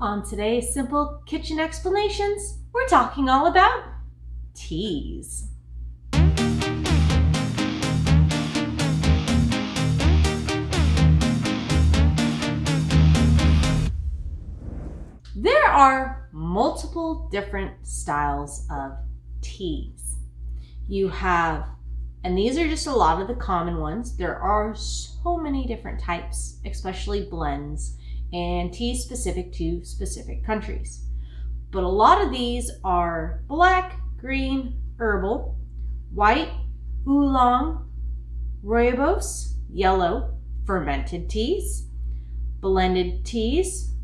On today's Simple Kitchen Explanations, we're talking all about teas. There are multiple different styles of teas. You have, and these are just a lot of the common ones. There are so many different types, especially blends and teas specific to specific countries. But a lot of these are black, green, herbal, white, oolong, rooibos, yellow, fermented teas, blended teas,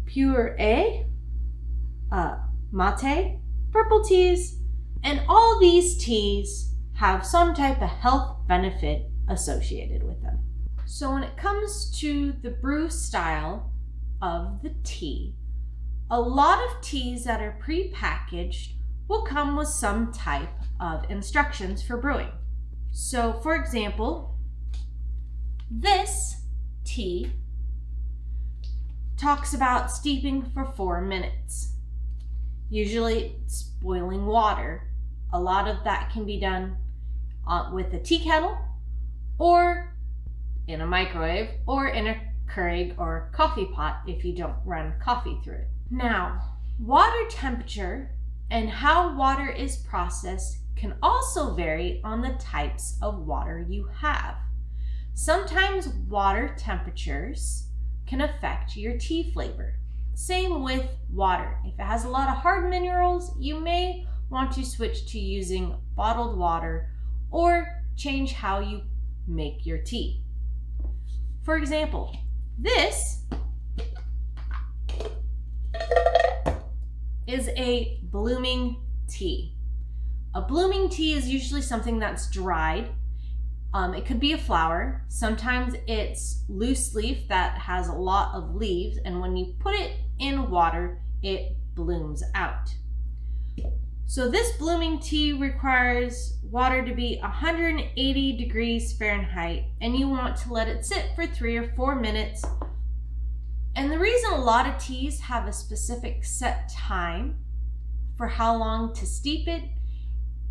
pure mate, purple teas, and all these teas have some type of health benefit associated with them. So when it comes to the brew style of the tea, a lot of teas that are pre-packaged will come with some type of instructions for brewing. So for example, this tea talks about steeping for 4 minutes. Usually it's boiling water. A lot of that can be done with a tea kettle or in a microwave or in a Keurig or coffee pot if you don't run coffee through it. Now, water temperature and how water is processed can also vary on the types of water you have. Sometimes water temperatures can affect your tea flavor. Same with water. If it has a lot of hard minerals, you may want to switch to using bottled water or change how you make your tea. For example, this is a blooming tea. A blooming tea is usually something that's dried. It could be a flower. Sometimes it's loose leaf that has a lot of leaves, and when you put it in water, it blooms out. So this blooming tea requires water to be 180 degrees Fahrenheit, and you want to let it sit for 3 or 4 minutes. And the reason a lot of teas have a specific set time for how long to steep it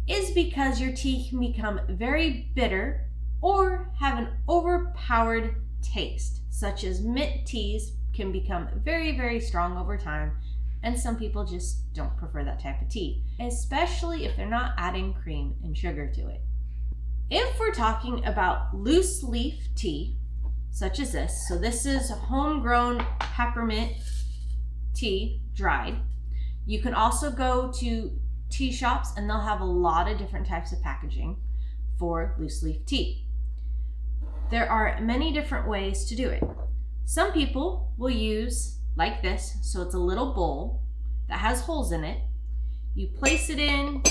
is because your tea can become very bitter or have an overpowered taste, such as mint teas can become very, very strong over time. And some people just don't prefer that type of tea, especially if they're not adding cream and sugar to it. If we're talking about loose leaf tea, such as this, so this is homegrown peppermint tea, dried. You can also go to tea shops and they'll have a lot of different types of packaging for loose leaf tea. There are many different ways to do it. Some people will use like this, so it's a little bowl that has holes in it. You place it in,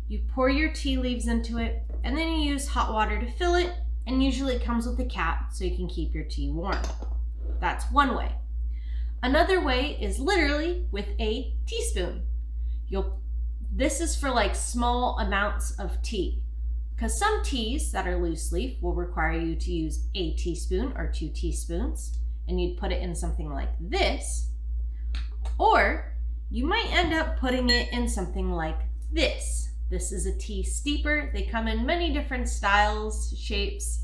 you pour your tea leaves into it, and then you use hot water to fill it, and usually it comes with a cap so you can keep your tea warm. That's one way. Another way is literally with a teaspoon. This is for like small amounts of tea, because some teas that are loose leaf will require you to use a teaspoon or 2 teaspoons. And you'd put it in something like this, or you might end up putting it in something like this. This is a tea steeper. They come in many different styles, shapes.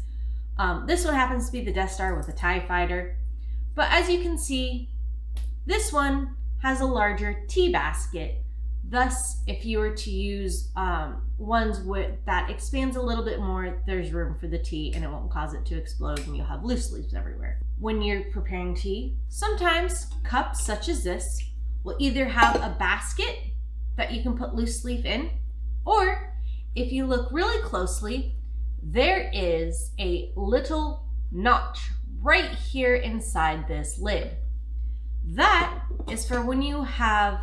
This one happens to be the Death Star with a TIE fighter. But as you can see, this one has a larger tea basket. Thus, if you were to use ones that expands a little bit more, there's room for the tea and it won't cause it to explode and you'll have loose leaves everywhere. When you're preparing tea, sometimes cups such as this will either have a basket that you can put loose leaf in, or if you look really closely, there is a little notch right here inside this lid. That is for when you have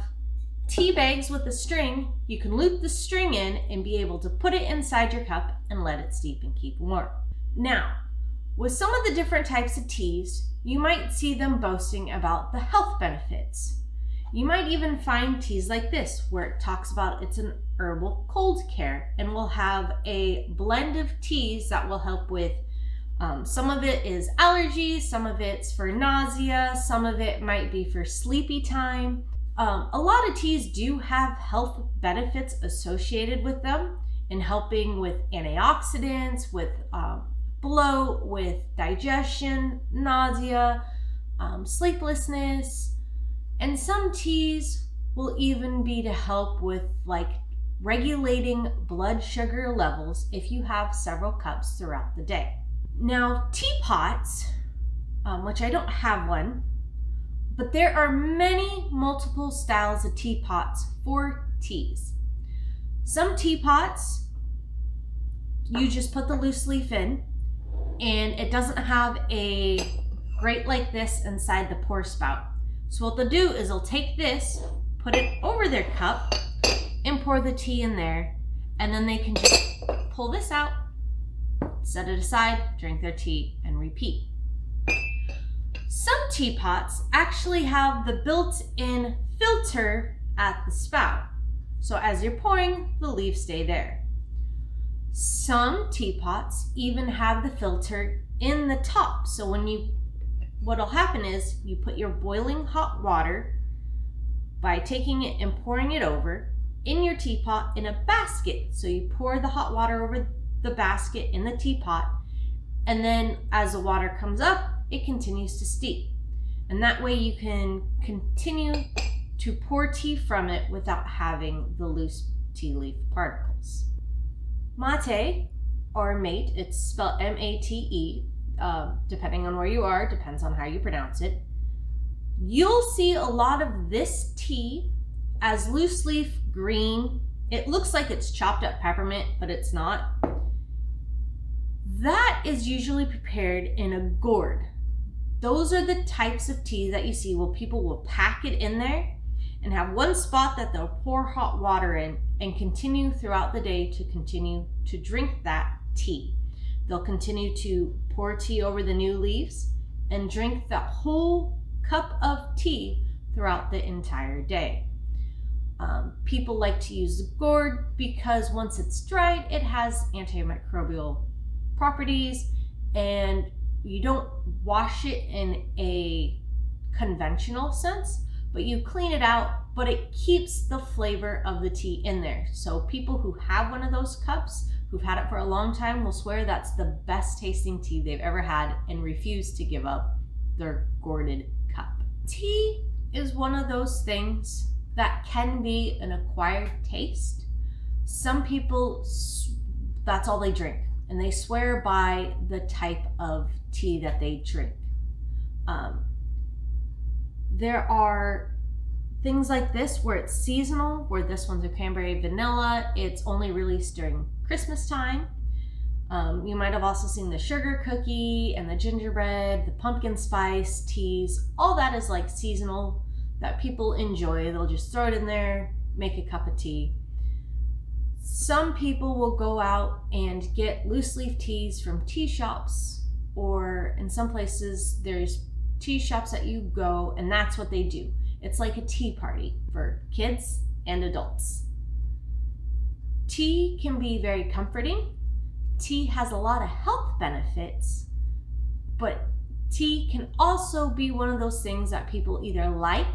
tea bags with a string, you can loop the string in and be able to put it inside your cup and let it steep and keep warm. Now, with some of the different types of teas, you might see them boasting about the health benefits. You might even find teas like this, where it talks about it's an herbal cold care and will have a blend of teas that will help with Some of it is allergies, some of it's for nausea, some of it might be for sleepy time. A lot of teas do have health benefits associated with them in helping with antioxidants, with bloat, with digestion, nausea, sleeplessness, and some teas will even be to help with like regulating blood sugar levels if you have several cups throughout the day. Now, teapots, which I don't have one, but there are many multiple styles of teapots for teas. Some teapots, you just put the loose leaf in, and it doesn't have a grate like this inside the pour spout. So what they'll do is they'll take this, put it over their cup, and pour the tea in there, and then they can just pull this out, set it aside, drink their tea, and repeat. Some teapots actually have the built-in filter at the spout, so as you're pouring, the leaves stay there. Some teapots even have the filter in the top, so what'll happen is you put your boiling hot water by taking it and pouring it over in your teapot in a basket. So you pour the hot water over the basket in the teapot, and then as the water comes up, it continues to steep. And that way you can continue to pour tea from it without having the loose tea leaf particles. Mate, or mate, it's spelled M-A-T-E, depending on where you are, depends on how you pronounce it. You'll see a lot of this tea as loose leaf green. It looks like it's chopped up peppermint, but it's not. That is usually prepared in a gourd. Those are the types of tea that you see where people will pack it in there and have one spot that they'll pour hot water in and continue throughout the day to continue to drink that tea. They'll continue to pour tea over the new leaves and drink that whole cup of tea throughout the entire day. People like to use the gourd because once it's dried, it has antimicrobial properties, and you don't wash it in a conventional sense, but you clean it out, but it keeps the flavor of the tea in there. So people who have one of those cups, who've had it for a long time, will swear that's the best tasting tea they've ever had and refuse to give up their gourded cup. Tea is one of those things that can be an acquired taste. Some people, that's all they drink, and they swear by the type of tea that they drink. There are things like this where it's seasonal, where this one's a cranberry vanilla. It's only released during Christmas time. You might have also seen the sugar cookie and the gingerbread, the pumpkin spice teas. All that is like seasonal that people enjoy. They'll just throw it in there, make a cup of tea. Some people will go out and get loose leaf teas from tea shops, or in some places there's tea shops that you go and that's what they do. It's like a tea party for kids and adults. Tea can be very comforting. Tea has a lot of health benefits, but tea can also be one of those things that people either like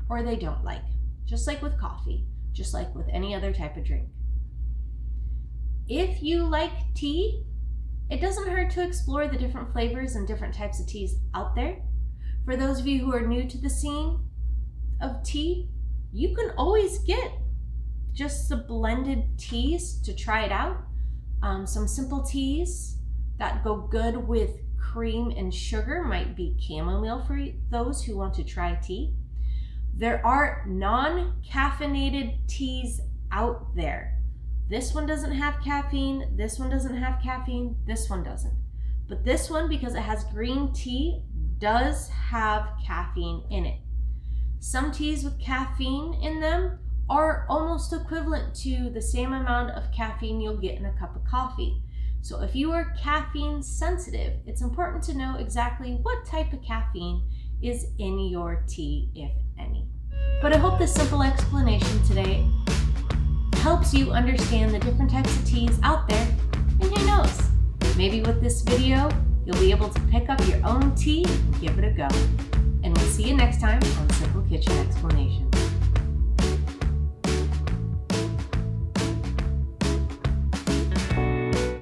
or they don't like, just like with coffee, just like with any other type of drink. If you like tea, it doesn't hurt to explore the different flavors and different types of teas out there. For those of you who are new to the scene of tea, you can always get just the blended teas to try it out. Some simple teas that go good with cream and sugar might be chamomile for those who want to try tea. There are non-caffeinated teas out there. This one doesn't have caffeine, this one doesn't have caffeine, this one doesn't. But this one, because it has green tea, does have caffeine in it. Some teas with caffeine in them are almost equivalent to the same amount of caffeine you'll get in a cup of coffee. So if you are caffeine sensitive, it's important to know exactly what type of caffeine is in your tea, if any. But I hope this simple explanation today helps you understand the different types of teas out there, and who knows, Maybe with this video, you'll be able to pick up your own tea and give it a go. And we'll see you next time on Simple Kitchen Explanations.